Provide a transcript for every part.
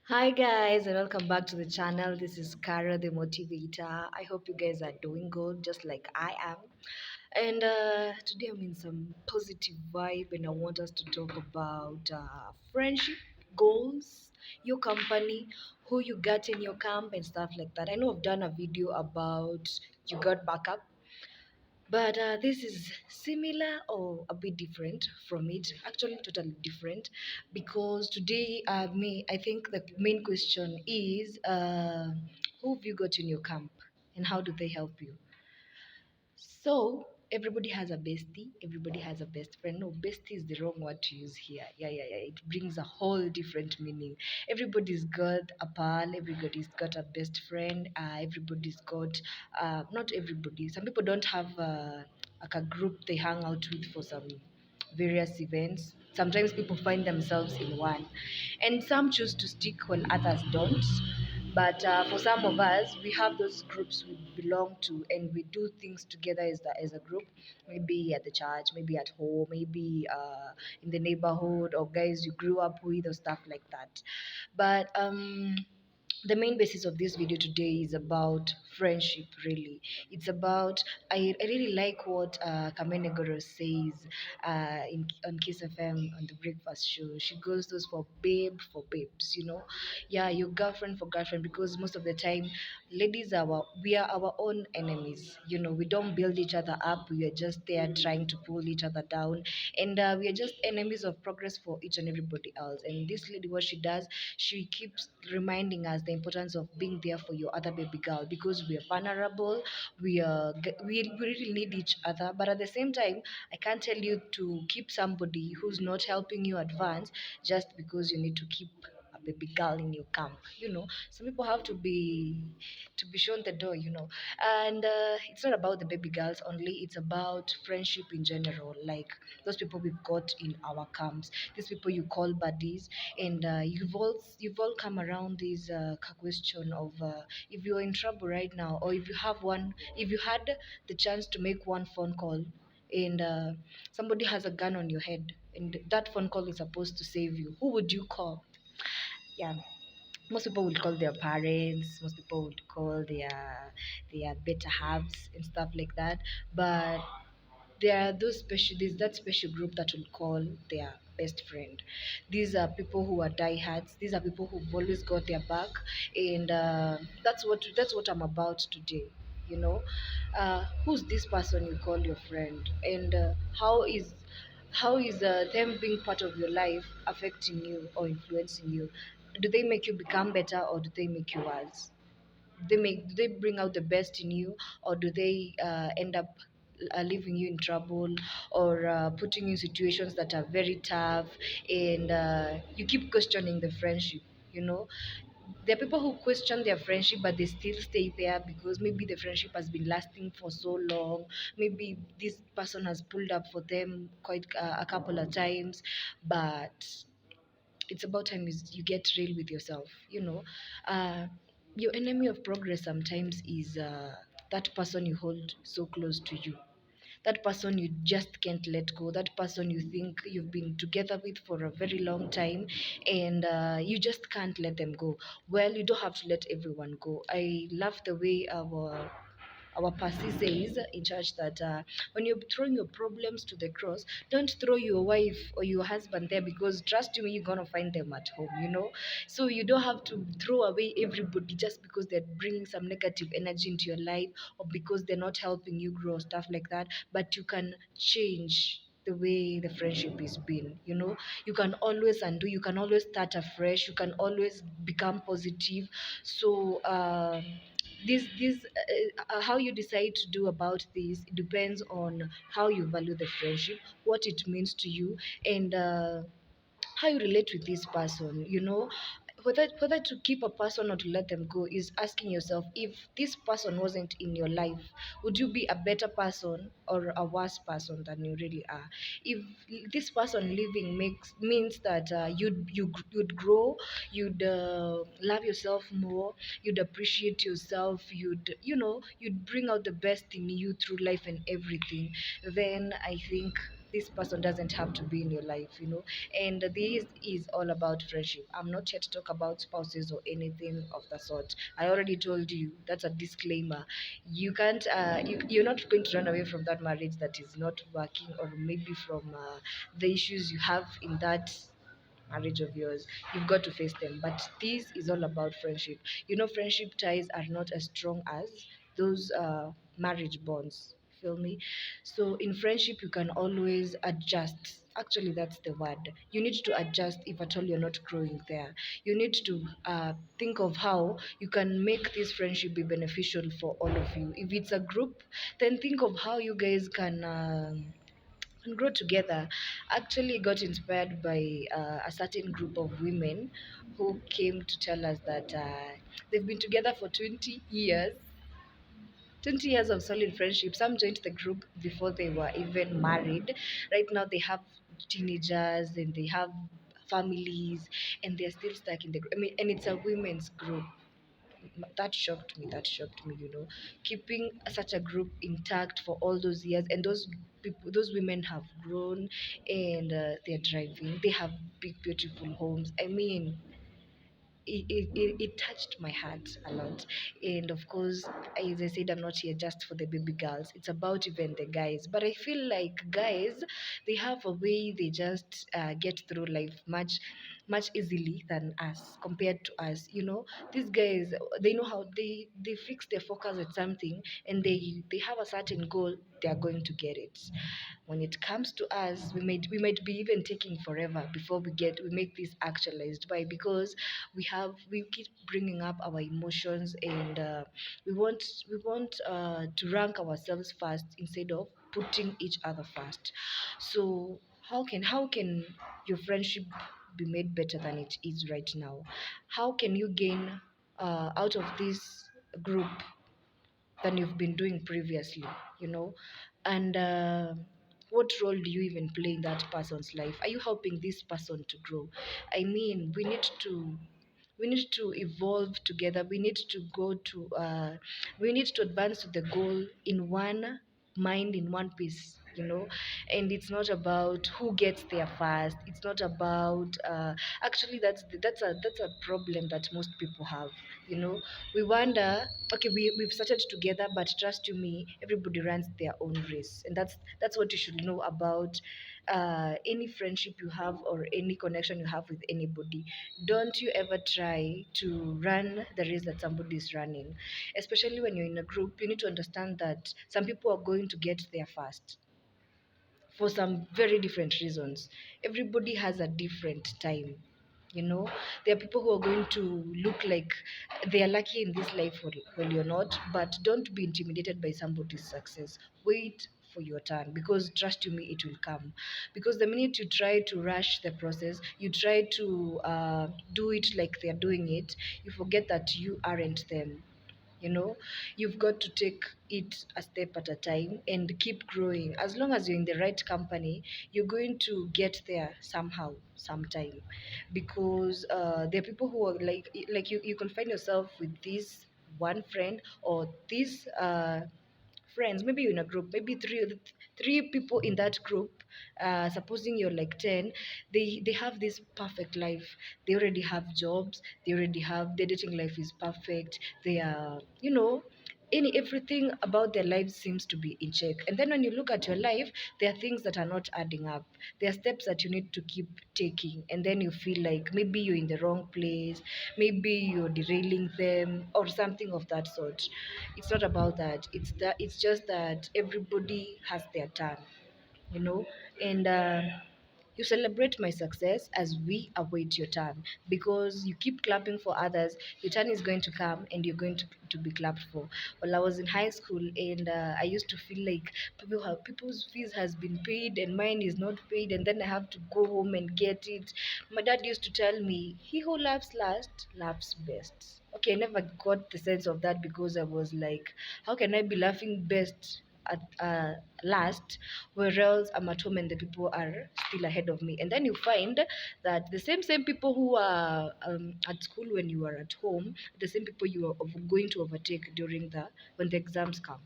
Hi guys, and welcome back to the channel. This is Kara the Motivator. I hope you guys are doing good just like I am. And today I'm in some positive vibe, and I want us to talk about friendship, goals, your company, who you got in your camp, and stuff like that. I know I've done a video about you got backup, but this is similar or a bit different from it. Actually, totally different because today, I think the main question is who have you got in your camp and how do they help you? So everybody has a bestie, everybody has a best friend. No, bestie is the wrong word to use here. Yeah. It brings a whole different meaning. Everybody's got a pal, everybody's got a best friend, everybody's got not everybody. Some people don't have like a group they hang out with for some various events. Sometimes people find themselves in one, and some choose to stick while others don't. But for some of us, we have those groups we belong to, and we do things together as a group. Maybe at the church, maybe at home, maybe in the neighborhood, or guys you grew up with, or stuff like that. But the main basis of this video today is about friendship. Really, it's about I really like what Kamene Goro says on Kiss FM on the breakfast show. She goes those for babe for babes, yeah, your girlfriend for girlfriend, because most of the time ladies we are our own enemies. We don't build each other up, we are just there trying to pull each other down, and we are just enemies of progress for each and everybody else. And this lady, what she does, she keeps reminding us the importance of being there for your other baby girl, because we are vulnerable, we really need each other. But at the same time, I can't tell you to keep somebody who's not helping you advance just because you need to keep a baby girl in your camp. Some people have to be shown the door. And it's not about the baby girls only, it's about friendship in general. Like those people we've got in our camps, these people you call buddies. And you've all come around this question of if you're in trouble right now, or if you had the chance to make one phone call, and somebody has a gun on your head, and that phone call is supposed to save you, who would you call? Yeah, most people would call their parents, most people would call their better halves and stuff like that. But there are there's that special group that will call their best friend. These are people who are diehards, these are people who've always got their back. And that's what I'm about today. Who's this person you call your friend, and how is them being part of your life affecting you or influencing you? Do they make you become better, or do they make you worse? Do they bring out the best in you, or do they end up leaving you in trouble, or putting you in situations that are very tough, and you keep questioning the friendship? you know there are people who question their friendship, but they still stay there because maybe the friendship has been lasting for so long. Maybe this person has pulled up for them quite a couple of times. But it's about time is you get real with yourself. uh, your enemy of progress sometimes is that person you hold so close to you, that person you just can't let go, that person you think you've been together with for a very long time, and you just can't let them go. Well, you don't have to let everyone go. I love the way our pastor says in church that when you're throwing your problems to the cross, don't throw your wife or your husband there, because trust me, you're gonna find them at home. So you don't have to throw away everybody just because they're bringing some negative energy into your life, or because they're not helping you grow, stuff like that. But you can change the way the friendship is been. You can always undo, you can always start afresh, you can always become positive. So this how you decide to do about this, it depends on how you value the friendship, what it means to you, and how you relate with this person. Whether to keep a person or to let them go is asking yourself, if this person wasn't in your life, would you be a better person or a worse person than you really are? If this person living makes means that you'd grow, you'd love yourself more, you'd appreciate yourself, you'd bring out the best in you through life and everything, then I think this person doesn't have to be in your life, and this is all about friendship. I'm not here to talk about spouses or anything of the sort. I already told you that's a disclaimer. You can't you're not going to run away from that marriage that is not working, or maybe from the issues you have in that marriage of yours. You've got to face them. But this is all about friendship. Friendship ties are not as strong as those marriage bonds. Feel me? So in friendship, you can always adjust. Actually, that's the word. You need to adjust if at all you're not growing there. You need to think of how you can make this friendship be beneficial for all of you. If it's a group, then think of how you guys can. And grow together. Actually got inspired by a certain group of women who came to tell us that they've been together for 20 years. 20 years of solid friendship. Some joined the group before they were even married. Right now they have teenagers and they have families, and they're still stuck in the group. I mean, and it's a women's group. That shocked me. Keeping such a group intact for all those years, and those women have grown, and they're driving, they have big beautiful homes. I mean, it touched my heart a lot. And of course, as I said, I'm not here just for the baby girls, it's about even the guys. But I feel like guys, they have a way they just get through life much easily than us, compared to us. These guys, they know how they fix their focus at something, and they have a certain goal, they are going to get it. When it comes to us, we might be even taking forever before we make this actualized. Why? Because we keep bringing up our emotions, and we want to rank ourselves first instead of putting each other first. So how can your friendship be made better than it is right now? How can you gain out of this group than you've been doing previously, you know? And what role do you even play in that person's life? Are you helping this person to grow? I mean, we need to evolve together. We need to advance to the goal in one mind, in one piece. And it's not about who gets there first. It's not about actually, that's a problem that most people have. you know we wonder, okay, we've started together, but trust you me, everybody runs their own race. And that's what you should know about any friendship you have, or any connection you have with anybody. Don't you ever try to run the race that somebody is running. Especially when you're in a group, you need to understand that some people are going to get there first for some very different reasons. Everybody has a different time. You know, there are people who are going to look like they are lucky in this life while you're not. But don't be intimidated by somebody's success. Wait for your turn, because trust you me, it will come. Because the minute you try to rush the process, you try to do it like they're doing it, you forget that you aren't them. you know you've got to take it a step at a time and keep growing. As long as you're in the right company, you're going to get there somehow, sometime. Because there are people who are like you can find yourself with this one friend, or this friends. Maybe you're in a group, maybe three people in that group. Supposing you're like 10, they have this perfect life. They already have jobs, they already have their dating life is perfect. They are, everything about their lives seems to be in check. And then when you look at your life, there are things that are not adding up. There are steps that you need to keep taking, and then you feel like maybe you're in the wrong place, maybe you're derailing them, or something of that sort. It's not about that. It's just that everybody has their turn, you know and you celebrate my success as we await your turn. Because you keep clapping for others, your turn is going to come, and you're going to be clapped for. Well, I was in high school, and I used to feel like people's fees has been paid and mine is not paid, and then I have to go home and get it. My dad used to tell me, he who laughs last laughs best. Okay, I never got the sense of that, because I was like, how can I be laughing best at last, whereas I'm at home and the people are still ahead of me? And then you find that the same people who are at school when you are at home, the same people you are going to overtake during the when the exams come.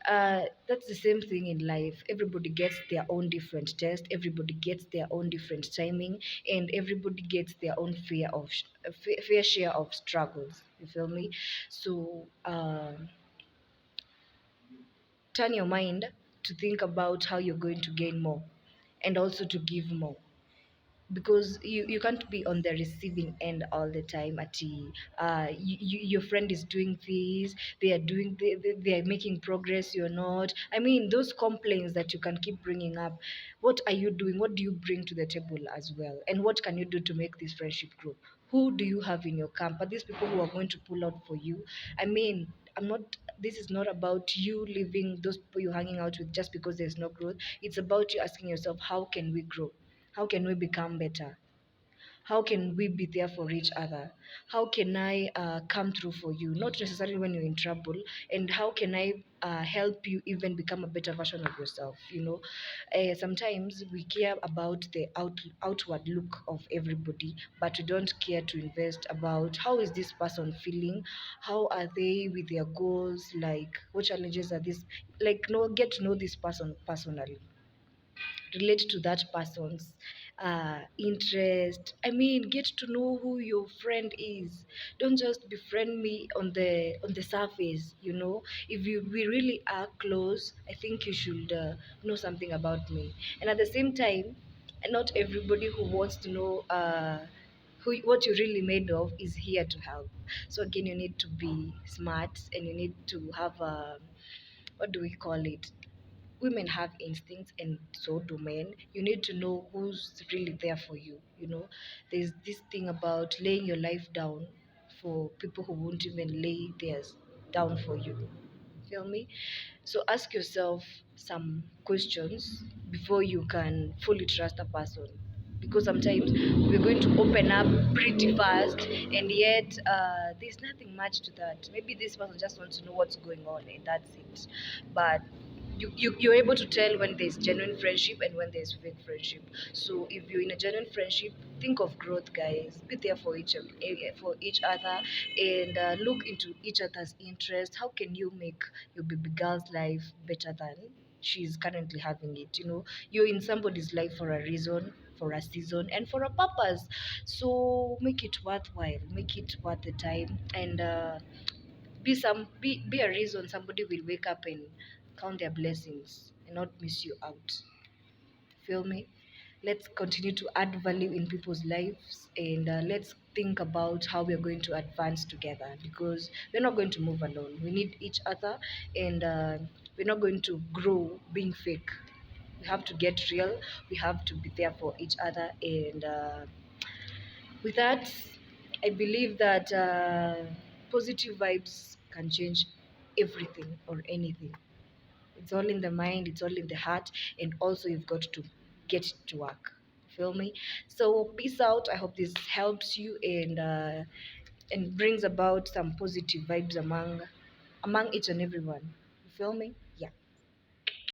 That's the same thing in life. Everybody gets their own different test, everybody gets their own different timing, and everybody gets their own fair share of struggles. You feel me? So turn your mind to think about how you're going to gain more and also to give more, because you can't be on the receiving end all the time at your friend is doing this, they are doing they are making progress, you're not. I mean, those complaints that you can keep bringing up, what are you doing? What do you bring to the table as well, and what can you do to make this friendship grow? Who do you have in your camp? Are these people who are going to pull out for you? I mean, I'm not this is not about you leaving those people you're hanging out with just because there's no growth. It's about you asking yourself, how can we grow? How can we become better? How can we be there for each other? How can I come through for you, not necessarily when you're in trouble? And how can I help you even become a better version of yourself? Sometimes we care about the outward look of everybody, but we don't care to invest about how is this person feeling, how are they with their goals, like what challenges are this, like, no, get to know this person personally, relate to that person's interest. I mean, get to know who your friend is. Don't just befriend me on the surface. If we really are close, I think you should know something about me. And at the same time, not everybody who wants to know what you're really made of is here to help. So again, you need to be smart, and you need to have what do we call it, women have instincts, and so do men. You need to know who's really there for you. There's this thing about laying your life down for people who won't even lay theirs down for you. Feel me? So ask yourself some questions before you can fully trust a person, because sometimes we're going to open up pretty fast, and yet there's nothing much to that. Maybe this person just wants to know what's going on, and that's it. But you're able to tell when there's genuine friendship and when there's fake friendship. So if you're in a genuine friendship, think of growth, guys. Be there for each other, and look into each other's interest. How can you make your baby girl's life better than she's currently having it? You're in somebody's life for a reason, for a season, and for a purpose. So make it worthwhile, make it worth the time, and be a reason somebody will wake up and count their blessings and not miss you out. Feel me? Let's continue to add value in people's lives, and let's think about how we're going to advance together, because we're not going to move alone. We need each other, and we're not going to grow being fake. We have to get real. We have to be there for each other, and with that, I believe that positive vibes can change everything or anything. It's all in the mind, it's all in the heart, and also you've got to get it to work. Feel me? So peace out. I hope this helps you, and brings about some positive vibes among each and everyone. You feel me?